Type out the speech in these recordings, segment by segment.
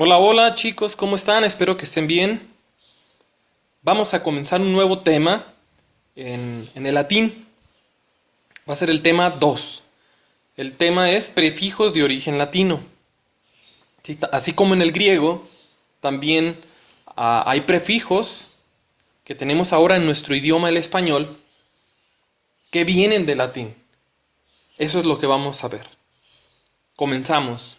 Hola, hola chicos, ¿cómo están? Espero que estén bien. Vamos a comenzar un nuevo tema en el latín. Va a ser el tema 2. El tema es prefijos de origen latino. Sí, así como en el griego, también hay prefijos que tenemos ahora en nuestro idioma, el español, que vienen del latín. Eso es lo que vamos a ver. Comenzamos.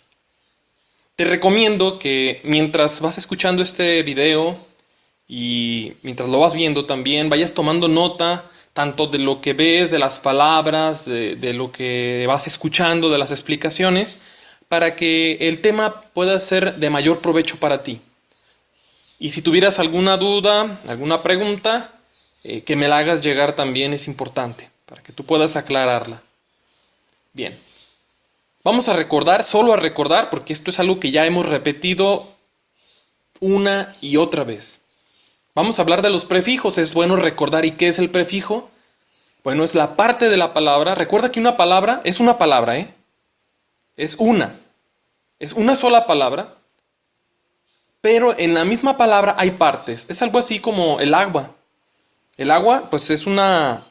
Te recomiendo que mientras vas escuchando este video y mientras lo vas viendo también, vayas tomando nota tanto de lo que ves, de las palabras, de lo que vas escuchando, de las explicaciones, para que el tema pueda ser de mayor provecho para ti. Y si tuvieras alguna duda, alguna pregunta, que me la hagas llegar también es importante, para que tú puedas aclararla. Bien, vamos a recordar, solo a recordar, porque esto es algo que ya hemos repetido una y otra vez. Vamos a hablar de los prefijos, es bueno recordar. ¿Y qué es el prefijo? Bueno, es la parte de la palabra. Recuerda que una palabra es una palabra, ¿eh? Es una sola palabra, pero en la misma palabra hay partes. Es algo así como el agua. El agua, pues es una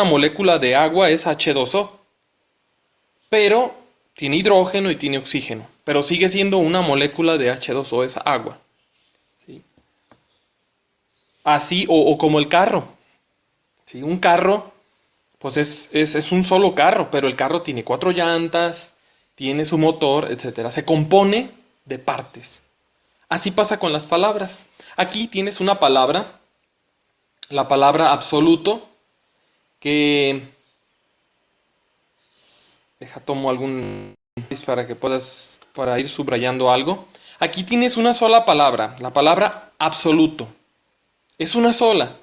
molécula de agua, es H2O, pero tiene hidrógeno y tiene oxígeno, pero sigue siendo una molécula de H2O, es agua. ¿Sí? Así, o como el carro. ¿Sí? Un carro pues es un solo carro, pero el carro tiene 4 llantas, tiene su motor, etcétera. Se compone de partes. Así pasa con las palabras. Aquí tienes una palabra, la palabra absoluto, que tomo algún para que puedas, para ir subrayando algo. Aquí tienes una sola palabra, la palabra absoluto. Es una sola,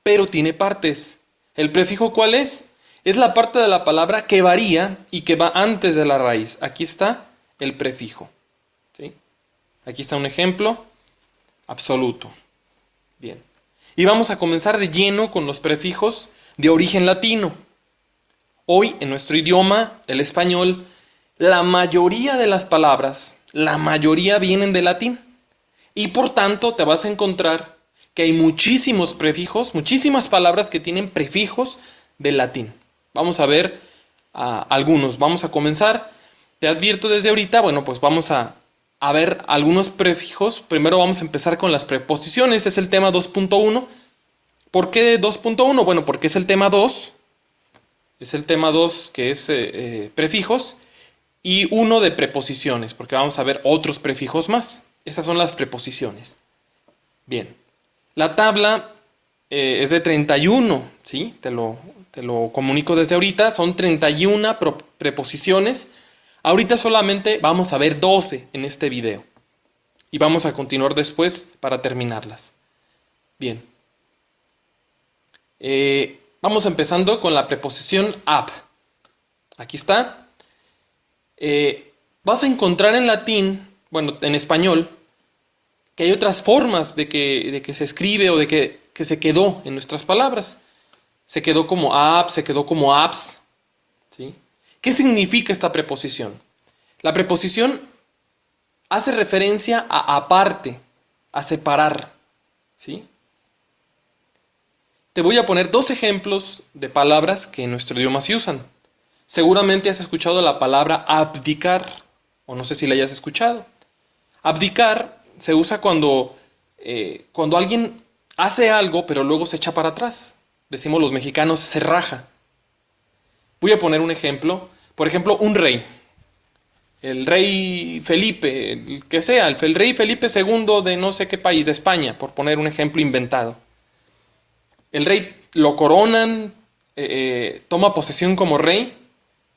pero tiene partes. ¿El prefijo cuál es? Es la parte de la palabra que varía y que va antes de la raíz. Aquí está el prefijo. ¿Sí? Aquí está un ejemplo absoluto. Bien. Y vamos a comenzar de lleno con los prefijos de origen latino. Hoy, en nuestro idioma, el español, la mayoría de las palabras, la mayoría vienen del latín. Y por tanto, te vas a encontrar que hay muchísimos prefijos, muchísimas palabras que tienen prefijos del latín. Vamos a ver algunos. Vamos a comenzar. Te advierto desde ahorita, bueno, pues vamos a ver algunos prefijos. Primero vamos a empezar con las preposiciones. Es el tema 2.1. ¿Por qué 2.1? Bueno, porque es el tema 2. Es el tema 2 que es prefijos. Y uno de preposiciones, porque vamos a ver otros prefijos más. Esas son las preposiciones. Bien. La tabla es de 31, ¿sí? Te lo comunico desde ahorita. Son 31 preposiciones. Ahorita solamente vamos a ver 12 en este video. Y vamos a continuar después para terminarlas. Bien. Vamos empezando con la preposición ab. Aquí está. Vas a encontrar en latín, bueno, en español, que hay otras formas de que se escribe o de que se quedó en nuestras palabras. Se quedó como ab, se quedó como abs. ¿Sí? ¿Qué significa esta preposición? La preposición hace referencia a aparte, a separar. ¿Sí? Te voy a poner dos ejemplos de palabras que en nuestro idioma se usan. Seguramente has escuchado la palabra abdicar, o no sé si la hayas escuchado. Abdicar se usa cuando alguien hace algo, pero luego se echa para atrás. Decimos los mexicanos, se raja. Voy a poner un ejemplo. Por ejemplo, un rey. El rey Felipe, el que sea, el rey Felipe II de no sé qué país, de España, por poner un ejemplo inventado. El rey lo coronan, toma posesión como rey,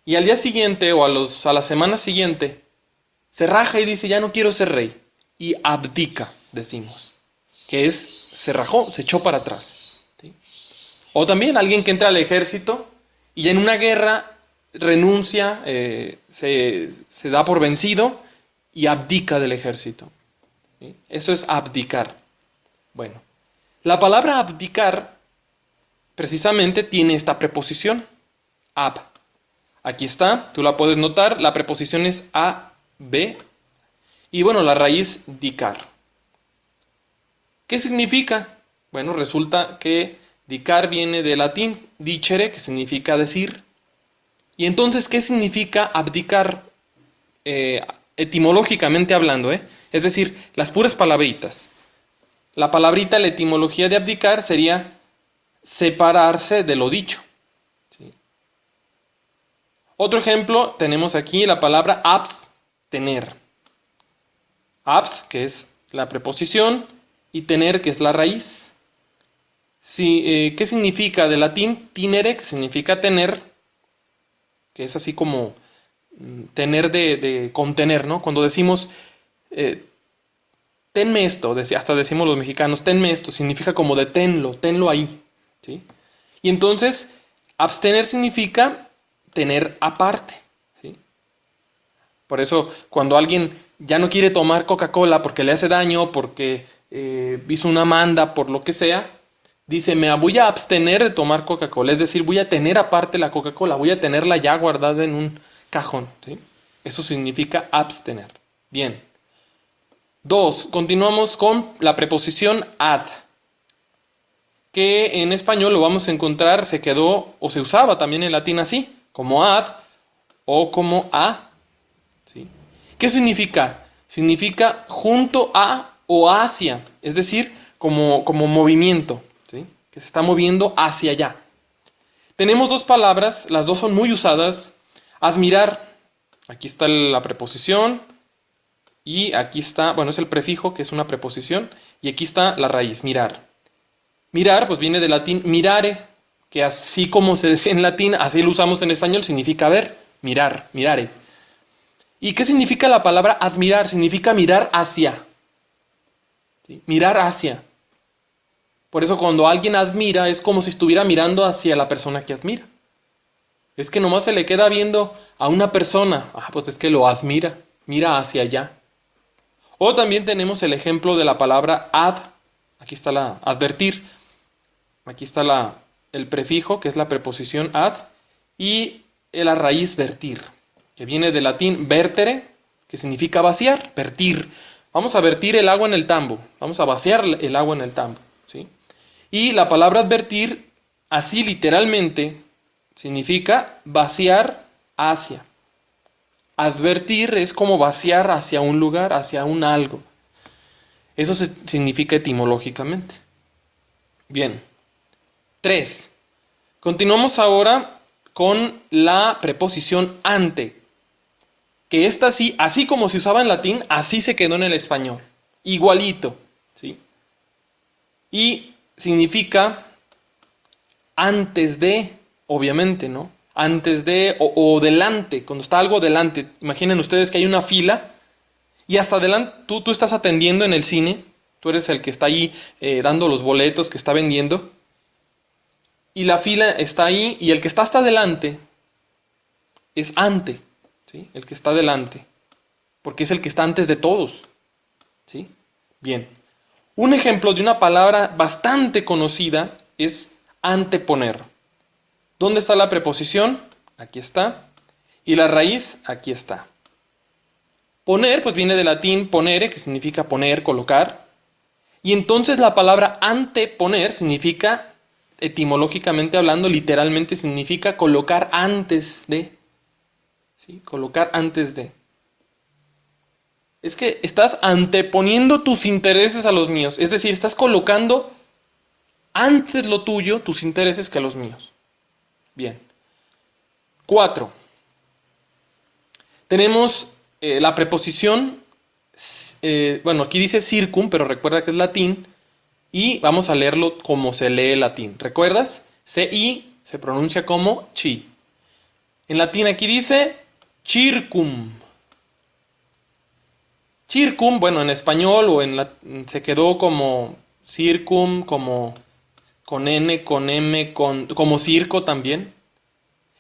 y al día siguiente o a la semana siguiente se raja y dice, ya no quiero ser rey. Y abdica, decimos. Que es, se rajó, se echó para atrás. ¿Sí? O también alguien que entra al ejército y en una guerra renuncia, se da por vencido y abdica del ejército. ¿Sí? Eso es abdicar. Bueno, la palabra abdicar precisamente tiene esta preposición, ab. Aquí está, tú la puedes notar, la preposición es ab. Y bueno, la raíz dicar. ¿Qué significa? Bueno, resulta que dicar viene del latín dicere, que significa decir. Y entonces, ¿qué significa abdicar? Etimológicamente hablando, es decir, las puras palabritas. La palabrita, la etimología de abdicar sería separarse de lo dicho. ¿Sí? Otro ejemplo, tenemos aquí la palabra abstener. Abs, que es la preposición, y tener, que es la raíz. Sí, ¿qué significa? Del latín tinere, que significa tener, que es así como tener de contener, ¿no? Cuando decimos, tenme esto, hasta decimos los mexicanos, tenme esto, significa como de tenlo ahí, ¿sí? Y entonces, abstener significa tener aparte, ¿sí? Por eso, cuando alguien ya no quiere tomar Coca-Cola porque le hace daño, porque hizo una manda, por lo que sea, dice, me voy a abstener de tomar Coca-Cola, es decir, voy a tener aparte la Coca-Cola, voy a tenerla ya guardada en un cajón, ¿sí? Eso significa abstener. Bien. 2. Continuamos con la preposición ad, que en español lo vamos a encontrar, se quedó o se usaba también en latín así, como ad o como a, ¿sí? ¿Qué significa? Significa junto a o hacia, es decir, como movimiento, ¿sí? Que se está moviendo hacia allá. Tenemos dos palabras, las dos son muy usadas. Admirar, aquí está la preposición y aquí está, bueno, es el prefijo que es una preposición y aquí está la raíz, mirar. Mirar, pues viene del latín mirare, que así como se decía en latín, así lo usamos en español, significa ver, mirar, mirare. ¿Y qué significa la palabra admirar? Significa mirar hacia. ¿Sí? Mirar hacia. Por eso cuando alguien admira es como si estuviera mirando hacia la persona que admira. Es que nomás se le queda viendo a una persona. Pues es que lo admira, mira hacia allá. O también tenemos el ejemplo de la palabra ad. Aquí está la advertir. Aquí está el prefijo, que es la preposición ad. Y la raíz vertir, que viene del latín vertere, que significa vaciar, vertir. Vamos a vertir el agua en el tambo. Vamos a vaciar el agua en el tambo, ¿sí? Y la palabra advertir, así literalmente, significa vaciar hacia. Advertir es como vaciar hacia un lugar, hacia un algo. Eso significa etimológicamente. Bien. 3. Continuamos ahora con la preposición ante. Que esta sí, así como se usaba en latín, así se quedó en el español. Igualito, ¿sí? Y significa antes de, obviamente, ¿no? Antes de o delante, cuando está algo delante. Imaginen ustedes que hay una fila y hasta adelante tú estás atendiendo en el cine, tú eres el que está ahí dando los boletos, que está vendiendo, y la fila está ahí y el que está hasta adelante es ante, ¿sí? El que está delante, porque es el que está antes de todos, ¿sí? Bien. Un ejemplo de una palabra bastante conocida es anteponer. ¿Dónde está la preposición? Aquí está. Y la raíz, aquí está. Poner, pues viene del latín ponere, que significa poner, colocar. Y entonces la palabra anteponer significa, etimológicamente hablando, literalmente significa colocar antes de. ¿Sí? Colocar antes de. Es que estás anteponiendo tus intereses a los míos. Es decir, estás colocando antes lo tuyo, tus intereses, que a los míos. Bien. 4. Tenemos la preposición, bueno, aquí dice circum, pero recuerda que es latín, y vamos a leerlo como se lee el latín. ¿Recuerdas? CI se pronuncia como chi. En latín aquí dice circum. Circum, bueno, en español se quedó como circum, como con N, con M, como circo también.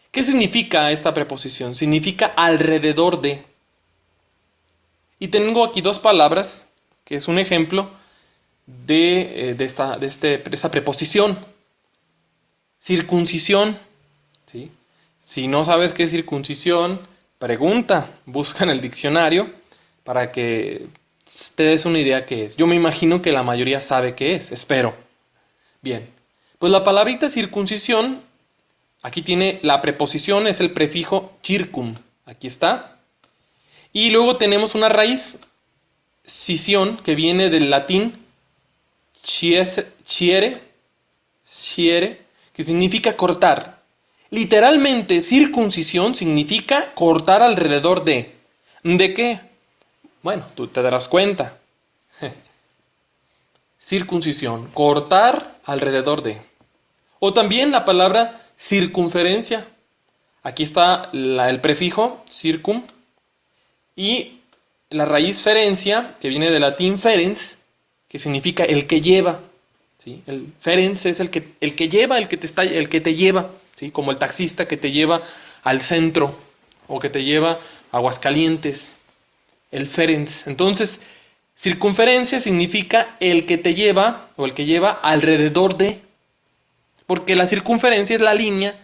¿Qué significa esta preposición? Significa alrededor de. Y tengo aquí dos palabras, que es un ejemplo de esa preposición. Circuncisión. ¿Sí? Si no sabes qué es circuncisión, pregunta, busca en el diccionario. para que te des una idea qué es. Yo me imagino que la mayoría sabe qué es, espero. Bien, pues la palabrita circuncisión, aquí tiene la preposición, es el prefijo circum, aquí está. Y luego tenemos una raíz, cisión, que viene del latín ciere, que significa cortar. Literalmente, circuncisión significa cortar alrededor de. ¿De qué? Bueno, tú te darás cuenta. Circuncisión, cortar alrededor de. O también la palabra circunferencia. Aquí está el prefijo circum y la raíz ferencia, que viene del latín ferens, que significa el que lleva. ¿Sí? El ferens es el que lleva, el que te lleva, ¿sí? Como el taxista que te lleva al centro o que te lleva a Aguascalientes. El ferens. Entonces, circunferencia significa el que te lleva o el que lleva alrededor de. Porque la circunferencia es la línea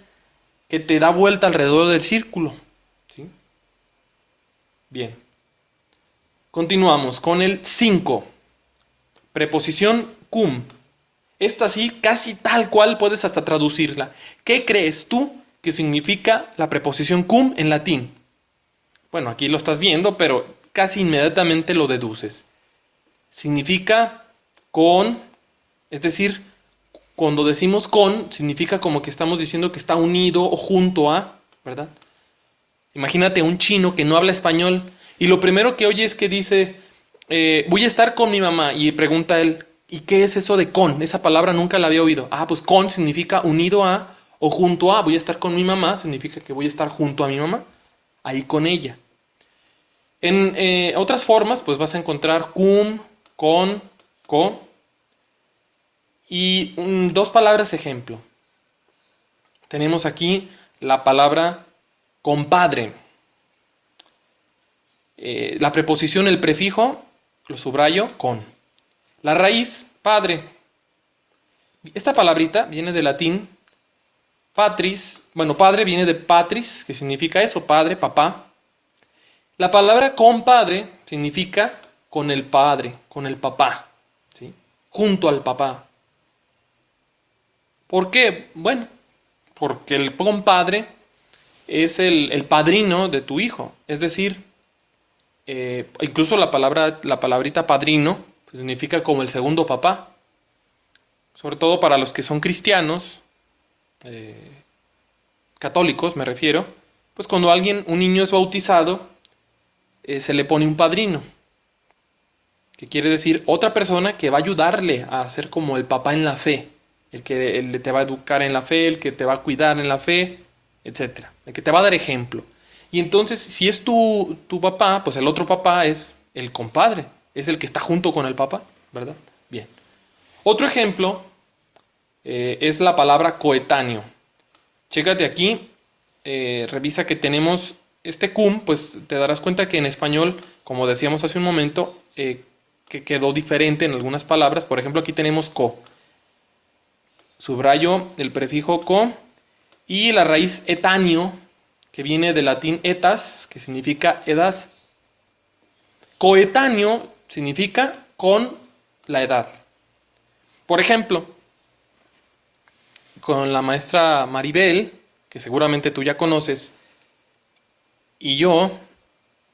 que te da vuelta alrededor del círculo. ¿Sí? Bien. Continuamos con el 5. Preposición cum. Esta sí, casi tal cual puedes hasta traducirla. ¿Qué crees tú que significa la preposición cum en latín? Bueno, aquí lo estás viendo, pero casi inmediatamente lo deduces. Significa con, es decir, cuando decimos con, significa como que estamos diciendo que está unido o junto a, ¿verdad? Imagínate un chino que no habla español y lo primero que oye es que dice, voy a estar con mi mamá, y pregunta él, ¿y qué es eso de con? Esa palabra nunca la había oído. Ah, pues con significa unido a o junto a. Voy a estar con mi mamá, significa que voy a estar junto a mi mamá, ahí con ella. En otras formas, pues vas a encontrar cum, con, co. Y dos palabras ejemplo. Tenemos aquí la palabra compadre. La preposición, el prefijo, lo subrayo, con. La raíz, padre. Esta palabrita viene del latín patris. Bueno, padre viene de patris, que significa eso, padre, papá. La palabra compadre significa con el padre, con el papá, ¿sí? Junto al papá. ¿Por qué? Bueno, porque el compadre es el padrino de tu hijo. Es decir, incluso la palabrita padrino pues significa como el segundo papá. Sobre todo para los que son cristianos, católicos me refiero, pues cuando un niño es bautizado, se le pone un padrino. Que quiere decir otra persona que va a ayudarle a ser como el papá en la fe. El que te va a educar en la fe, el que te va a cuidar en la fe, etc. El que te va a dar ejemplo. Y entonces, si es tu papá, pues el otro papá es el compadre. Es el que está junto con el papá, ¿verdad? Bien. Otro ejemplo es la palabra coetáneo. Chécate aquí, revisa que tenemos este cum, pues te darás cuenta que en español, como decíamos hace un momento, que quedó diferente en algunas palabras. Por ejemplo, aquí tenemos co. Subrayo el prefijo co y la raíz etáneo, que viene del latín etas, que significa edad. Coetáneo significa con la edad. Por ejemplo, con la maestra Maribel, que seguramente tú ya conoces, y yo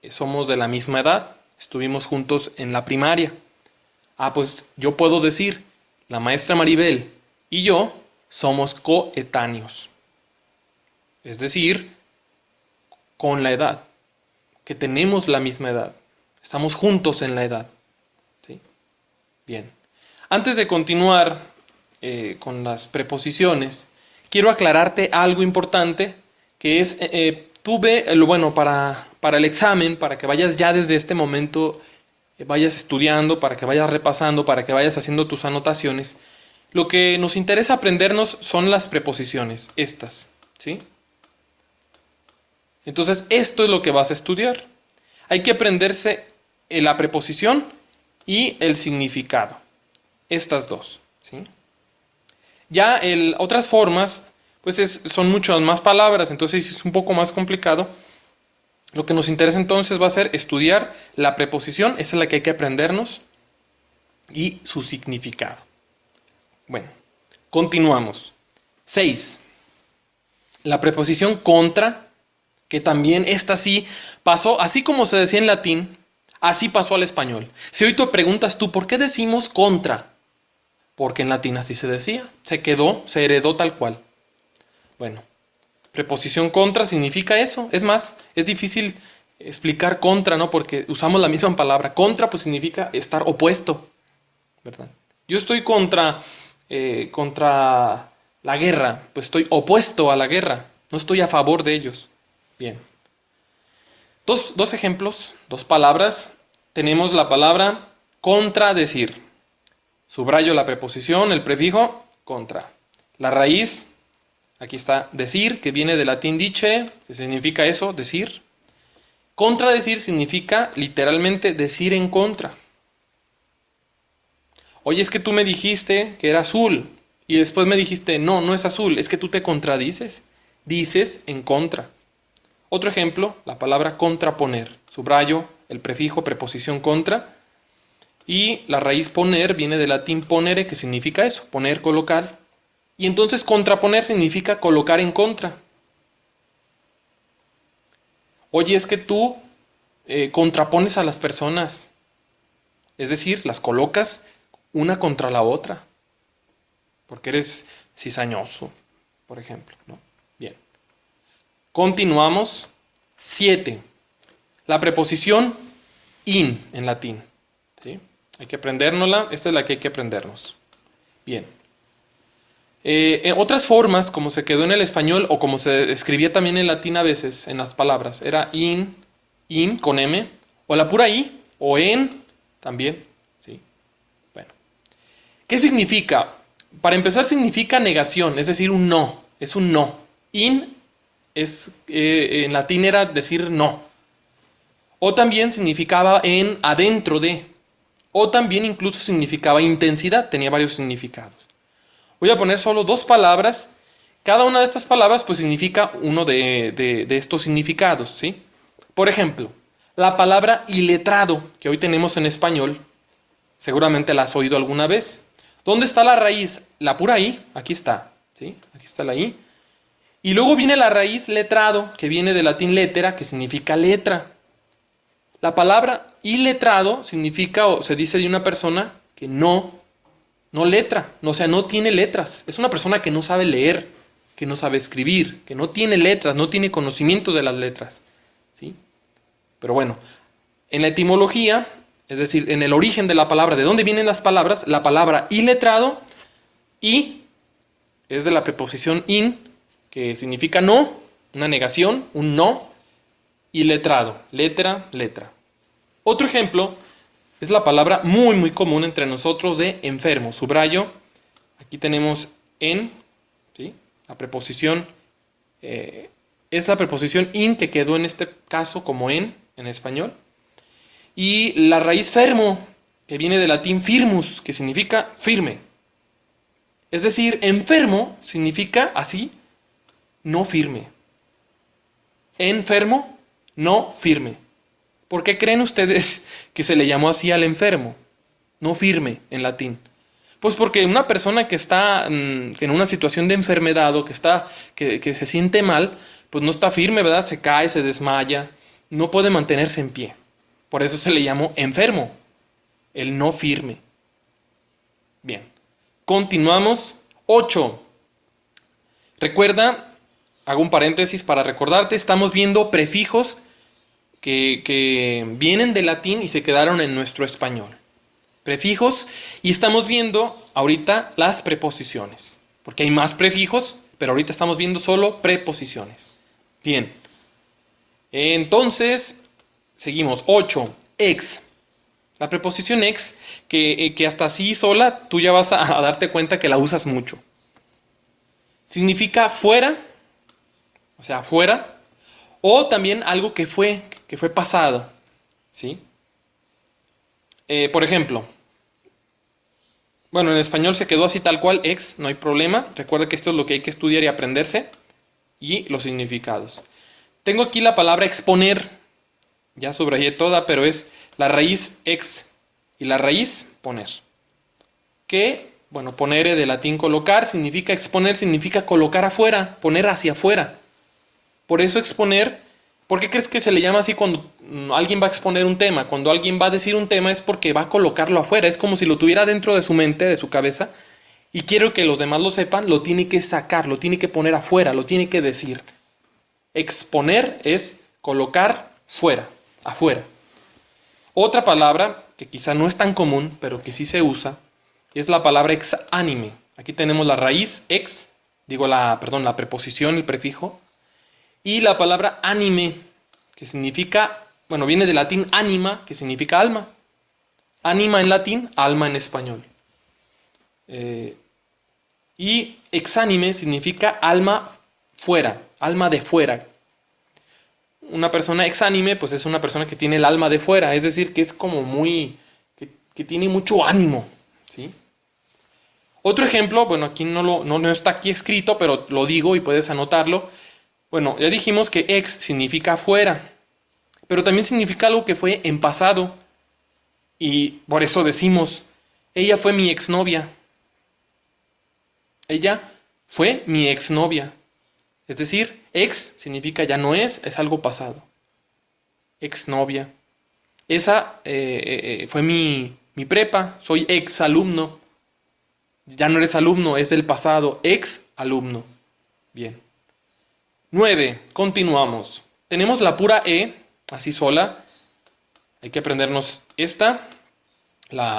somos de la misma edad, estuvimos juntos en la primaria. Ah, pues yo puedo decir, la maestra Maribel y yo somos coetáneos. Es decir, con la edad, que tenemos la misma edad. Estamos juntos en la edad. ¿Sí? Bien. Antes de continuar con las preposiciones, quiero aclararte algo importante, que es, bueno, para el examen, para que vayas ya desde este momento, vayas estudiando, para que vayas repasando, para que vayas haciendo tus anotaciones. Lo que nos interesa aprendernos son las preposiciones, estas, ¿sí? Entonces, esto es lo que vas a estudiar. Hay que aprenderse la preposición y el significado. Estas dos, ¿sí? Ya otras formas, pues son muchas más palabras, entonces es un poco más complicado. Lo que nos interesa entonces va a ser estudiar la preposición, esa es la que hay que aprendernos, y su significado. Bueno, continuamos. 6. La preposición contra, que también esta sí pasó, así como se decía en latín, así pasó al español. Si hoy te preguntas tú, ¿por qué decimos contra? Porque en latín así se decía, se quedó, se heredó tal cual. Bueno, preposición contra significa eso. Es más, es difícil explicar contra, ¿no? Porque usamos la misma palabra. Contra pues significa estar opuesto, ¿verdad? Yo estoy contra la guerra, pues estoy opuesto a la guerra, no estoy a favor de ellos. Bien. Dos ejemplos, dos palabras. Tenemos la palabra contradecir. Subrayo la preposición, el prefijo, contra. La raíz, aquí está decir, que viene del latín dicere, que significa eso, decir. Contradecir significa literalmente decir en contra. Oye, es que tú me dijiste que era azul y después me dijiste, no, no es azul, es que tú te contradices. Dices en contra. Otro ejemplo, la palabra contraponer. Subrayo el prefijo, preposición contra. Y la raíz poner viene del latín ponere, que significa eso, poner, colocar. Y entonces contraponer significa colocar en contra. Oye, es que tú contrapones a las personas. Es decir, las colocas una contra la otra. Porque eres cizañoso, por ejemplo, ¿no? Bien. Continuamos. 7. La preposición in en latín. ¿Sí? Hay que aprendérnosla. Esta es la que hay que aprendernos. Bien. En otras formas, como se quedó en el español o como se escribía también en latín a veces en las palabras, era in con M, o la pura i, o en también. ¿Sí? Bueno. ¿Qué significa? Para empezar significa negación, es decir, un no, es un no. In es, en latín era decir no. O también significaba en adentro de. O también incluso significaba intensidad, tenía varios significados. Voy a poner solo dos palabras. Cada una de estas palabras pues significa uno de estos significados, ¿sí? Por ejemplo, la palabra iletrado, que hoy tenemos en español, seguramente la has oído alguna vez. ¿Dónde está la raíz? La pura i, aquí está, ¿sí? Aquí está la i. Y luego viene la raíz letrado, que viene del latín letera, que significa letra. La palabra iletrado significa, o se dice de una persona que no letra, o sea, no tiene letras. Es una persona que no sabe leer, que no sabe escribir, que no tiene letras, no tiene conocimiento de las letras, ¿sí? Pero bueno, en la etimología, es decir, en el origen de la palabra, de dónde vienen las palabras, la palabra iletrado, y es de la preposición in, que significa no, una negación, un no, y letrado, letra. Otro ejemplo es la palabra muy muy común entre nosotros de enfermo. Subrayo, aquí tenemos en, ¿sí? La preposición es la preposición in, que quedó en este caso como en español. Y la raíz fermo, que viene del latín firmus, que significa firme. Es decir, enfermo significa así, no firme. Enfermo, no firme. ¿Por qué creen ustedes que se le llamó así al enfermo? No firme en latín. Pues porque una persona que está en una situación de enfermedad o que se siente mal, pues no está firme, ¿verdad? Se cae, se desmaya, no puede mantenerse en pie. Por eso se le llamó enfermo, el no firme. Bien, continuamos. 8. Recuerda, hago un paréntesis para recordarte, estamos viendo prefijos que vienen del latín y se quedaron en nuestro español. Prefijos, y estamos viendo ahorita las preposiciones, porque hay más prefijos, pero ahorita estamos viendo solo preposiciones. Bien, entonces seguimos. 8. Ex. La preposición ex, que hasta así sola tú ya vas a darte cuenta que la usas mucho. Significa fuera, o sea, fuera, o también algo que fue pasado, ¿sí? Por ejemplo, bueno, en español se quedó así tal cual, ex, no hay problema. Recuerda que esto es lo que hay que estudiar y aprenderse, y los significados. Tengo aquí la palabra exponer. ya subrayé toda, pero es la raíz ex y la raíz poner. Que, bueno, ponere de latín colocar significa exponer, significa colocar afuera, poner hacia afuera. Por eso exponer, ¿por qué crees que se le llama así cuando alguien va a exponer un tema? Cuando alguien va a decir un tema es porque va a colocarlo afuera, es como si lo tuviera dentro de su mente, de su cabeza, y quiero que los demás lo sepan, lo tiene que sacar, lo tiene que poner afuera, lo tiene que decir. Exponer es colocar fuera, afuera. Otra palabra que quizá no es tan común, pero que sí se usa, es la palabra exánime. Aquí tenemos la raíz ex, la preposición, el prefijo, y la palabra anime, que significa, bueno, viene del latín anima, que significa alma. Anima en latín, alma en español. Y exánime significa alma fuera, alma de fuera. Una persona exánime, pues es una persona que tiene el alma de fuera, es decir, que es como que tiene mucho ánimo, ¿sí? Otro ejemplo, bueno, aquí no está aquí escrito, pero lo digo y puedes anotarlo. Bueno, ya dijimos que ex significa afuera, pero también significa algo que fue en pasado. Y por eso decimos, ella fue mi exnovia. Ella fue mi exnovia. Es decir, ex significa ya no es algo pasado. Exnovia. Esa fue mi prepa, soy ex alumno. Ya no eres alumno, es del pasado, ex alumno. Bien. 9. Continuamos. Tenemos la pura E, así sola. Hay que aprendernos esta.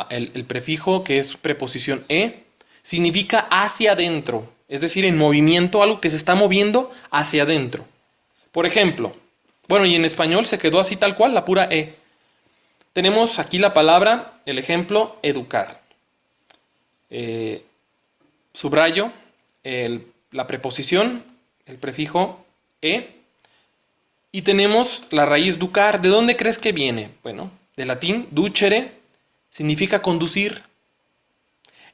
El prefijo que es preposición E. Significa hacia adentro. Es decir, en movimiento, algo que se está moviendo hacia adentro. Por ejemplo, bueno, y en español se quedó así tal cual, la pura E. Tenemos aquí la palabra, el ejemplo, educar. Subrayo la preposición, el prefijo E, y tenemos la raíz ducar. ¿De dónde crees que viene? Bueno, de latín, ducere, significa conducir.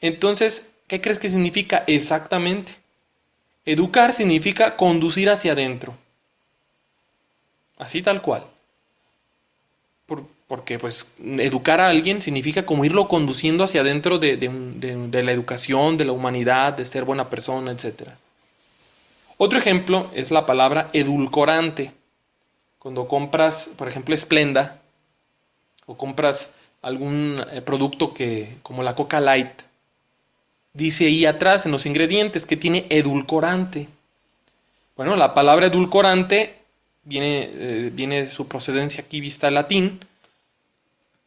Entonces, ¿qué crees que significa exactamente? Educar significa conducir hacia adentro. Así tal cual. Porque pues educar a alguien significa como irlo conduciendo hacia adentro de la educación, de la humanidad, de ser buena persona, etc. Otro ejemplo es la palabra edulcorante. Cuando compras, por ejemplo, Splenda, o compras algún producto como la Coca Light, dice ahí atrás en los ingredientes que tiene edulcorante. Bueno, la palabra edulcorante viene su procedencia aquí vista en latín.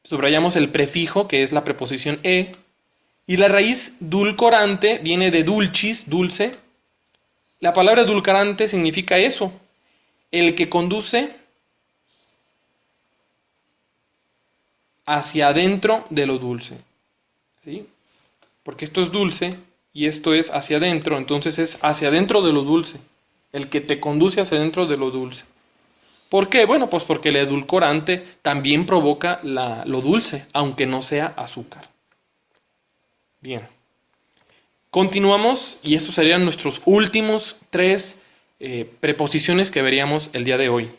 Subrayamos el prefijo, que es la preposición e, y la raíz dulcorante viene de dulcis, dulce. La palabra edulcorante significa eso, el que conduce hacia adentro de lo dulce, ¿sí? Porque esto es dulce y esto es hacia adentro, entonces es hacia adentro de lo dulce, el que te conduce hacia adentro de lo dulce. ¿Por qué? Bueno, pues porque el edulcorante también provoca lo dulce, aunque no sea azúcar. Bien. Continuamos y estos serían nuestros últimos 3 preposiciones que veríamos el día de hoy.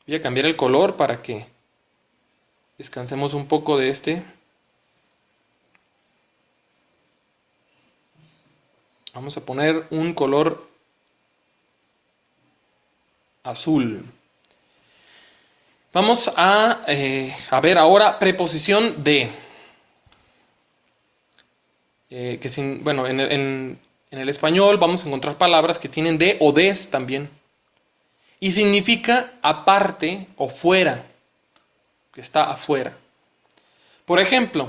Voy a cambiar el color para que descansemos un poco de este. Vamos a poner un color azul. Vamos a ver ahora preposición de. En el español vamos a encontrar palabras que tienen de o des también. Y significa aparte o fuera, que está afuera. Por ejemplo,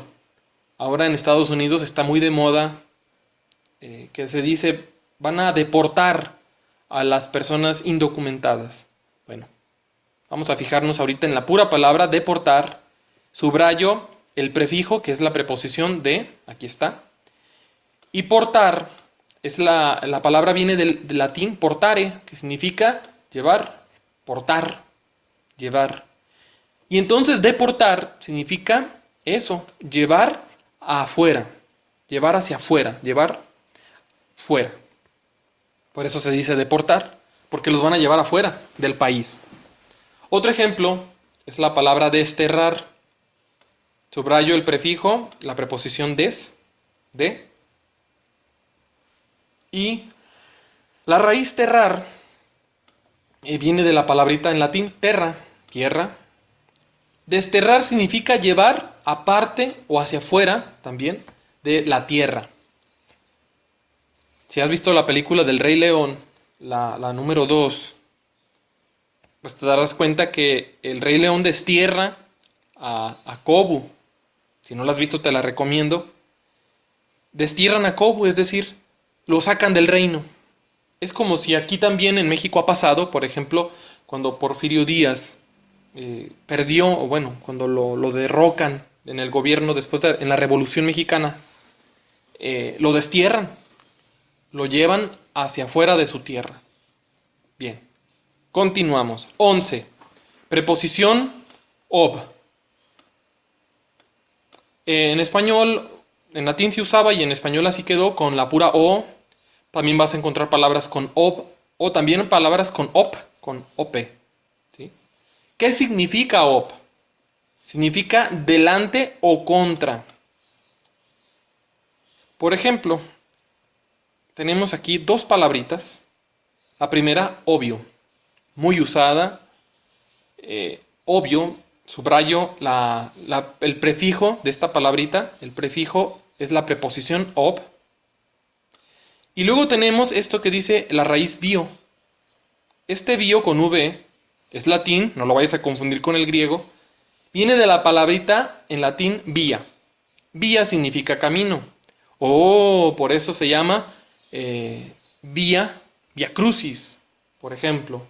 ahora en Estados Unidos está muy de moda que se dice van a deportar a las personas indocumentadas. Bueno, vamos a fijarnos ahorita en la pura palabra deportar. Subrayo el prefijo, que es la preposición de, aquí está. Y portar, la palabra viene del latín portare, que significa llevar, portar, llevar. Y entonces deportar significa eso, llevar afuera, llevar hacia afuera, llevar fuera. Por eso se dice deportar, porque los van a llevar afuera del país. Otro ejemplo, es la palabra desterrar. Subrayo el prefijo, la preposición de. Y la raíz terrar viene de la palabrita en latín terra, tierra. Desterrar significa llevar aparte o hacia afuera también de la tierra. Si has visto la película del Rey León, la número 2, pues te darás cuenta que el Rey León destierra a Kobu. Si no la has visto, te la recomiendo. Destierran a Kobu, es decir, lo sacan del reino. Es como si aquí también en México ha pasado, por ejemplo, cuando Porfirio Díaz perdió, o bueno, cuando lo derrocan en el gobierno después en la Revolución Mexicana, lo destierran, lo llevan hacia afuera de su tierra. Bien, continuamos. 11. Preposición ob. En español, en latín se usaba y en español así quedó con la pura o. También vas a encontrar palabras con ob o también palabras con op, con op. ¿Sí? ¿Qué significa op? Significa delante o contra. Por ejemplo, tenemos aquí dos palabritas. La primera, obvio, muy usada. Obvio, subrayo el prefijo de esta palabrita. El prefijo es la preposición ob. Y luego tenemos esto que dice la raíz bio. Este bio con v es latín, no lo vayas a confundir con el griego. Viene de la palabrita en latín vía. Vía significa camino. Por eso se llama vía crucis, por ejemplo.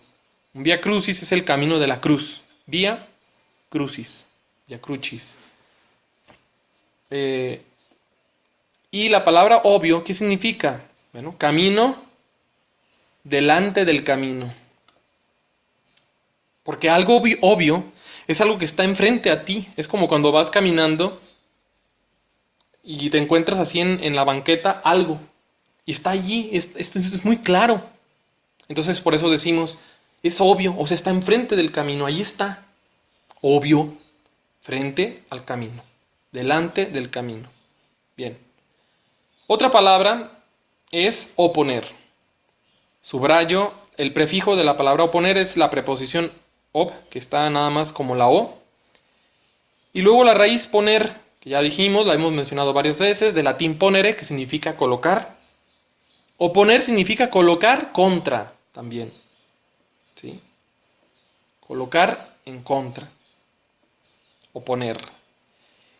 Un vía crucis es el camino de la cruz. Vía crucis, vía crucis. Y la palabra obvio, ¿qué significa? Bueno, camino delante del camino. Porque algo obvio es algo que está enfrente a ti. Es como cuando vas caminando y te encuentras así en la banqueta algo. Y está allí, es muy claro. Entonces por eso decimos, es obvio, o sea, está enfrente del camino, ahí está. Obvio, frente al camino, delante del camino. Bien. Otra palabra es oponer. Subrayo, el prefijo de la palabra oponer es la preposición ob, que está nada más como la o. Y luego la raíz poner, que ya dijimos, la hemos mencionado varias veces, de latín ponere, que significa colocar. Oponer significa colocar contra también. ¿Sí? Colocar en contra. Oponer.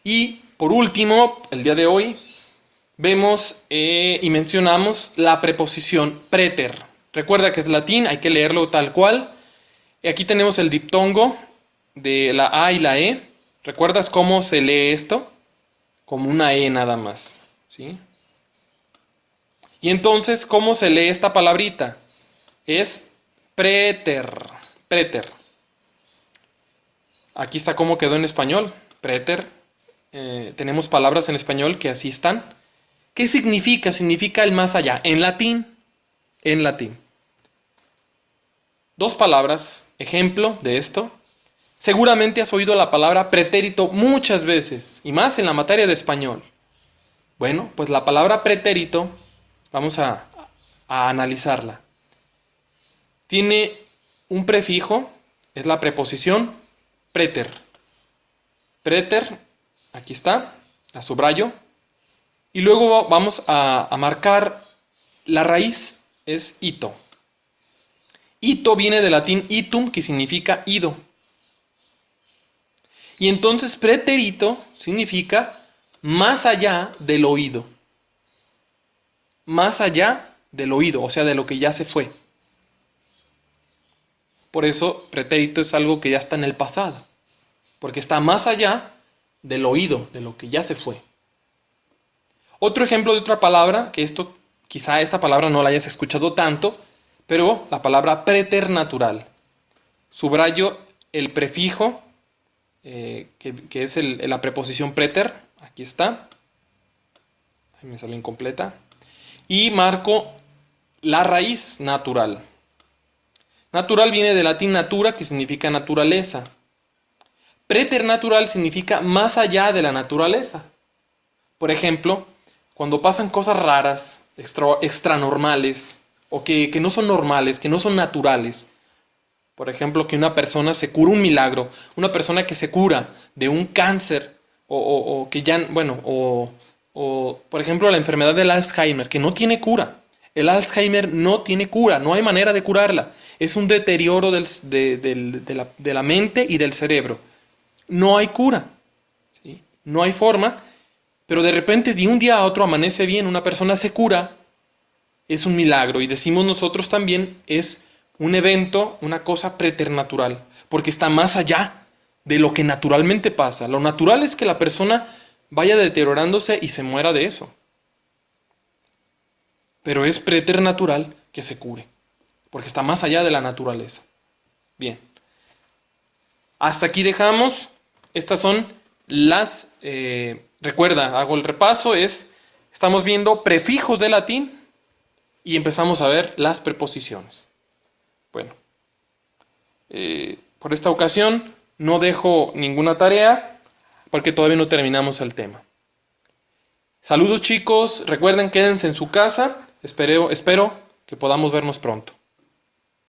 Y por último, el día de hoy, vemos y mencionamos la preposición preter. Recuerda que es latín, hay que leerlo tal cual. Y aquí tenemos el diptongo de la A y la E. ¿Recuerdas cómo se lee esto? Como una E nada más. ¿Sí? Y entonces, ¿cómo se lee esta palabrita? Es preter. Preter. Aquí está cómo quedó en español. Preter. Tenemos palabras en español que así están. ¿Qué significa? Significa el más allá. En latín. En latín. Dos palabras, ejemplo de esto. Seguramente has oído la palabra pretérito muchas veces, y más en la materia de español. Bueno, pues la palabra pretérito, vamos a analizarla. Tiene un prefijo, es la preposición preter. Preter, aquí está, la subrayo. Y luego vamos a marcar la raíz, es ito. Ito viene del latín itum, que significa ido. Y entonces preterito significa más allá del oído. Más allá del oído, o sea, de lo que ya se fue. Por eso pretérito es algo que ya está en el pasado. Porque está más allá del oído, de lo que ya se fue. Otro ejemplo de otra palabra, que quizá esta palabra no la hayas escuchado tanto, pero la palabra preternatural. Subrayo el prefijo, que es la preposición preter. Aquí está. Ahí me salió incompleta. Y marco la raíz natural. Natural viene del latín natura, que significa naturaleza. Preternatural significa más allá de la naturaleza. Por ejemplo, cuando pasan cosas raras, extranormales, o que no son normales, que no son naturales. Por ejemplo, que una persona se cura un milagro, una persona que se cura de un cáncer, o que ya, bueno, o por ejemplo la enfermedad del Alzheimer, que no tiene cura. El Alzheimer no tiene cura, no hay manera de curarla. Es un deterioro de la mente y del cerebro. No hay cura, ¿sí? No hay forma, pero de repente de un día a otro amanece bien, una persona se cura, es un milagro y decimos nosotros también es un evento, una cosa preternatural, porque está más allá de lo que naturalmente pasa. Lo natural es que la persona vaya deteriorándose y se muera de eso, pero es preternatural que se cure, porque está más allá de la naturaleza. Bien, hasta aquí dejamos. Estas son las, recuerda, hago el repaso, estamos viendo prefijos de latín y empezamos a ver las preposiciones. Bueno, por esta ocasión no dejo ninguna tarea porque todavía no terminamos el tema. Saludos chicos, recuerden quédense en su casa, espero que podamos vernos pronto.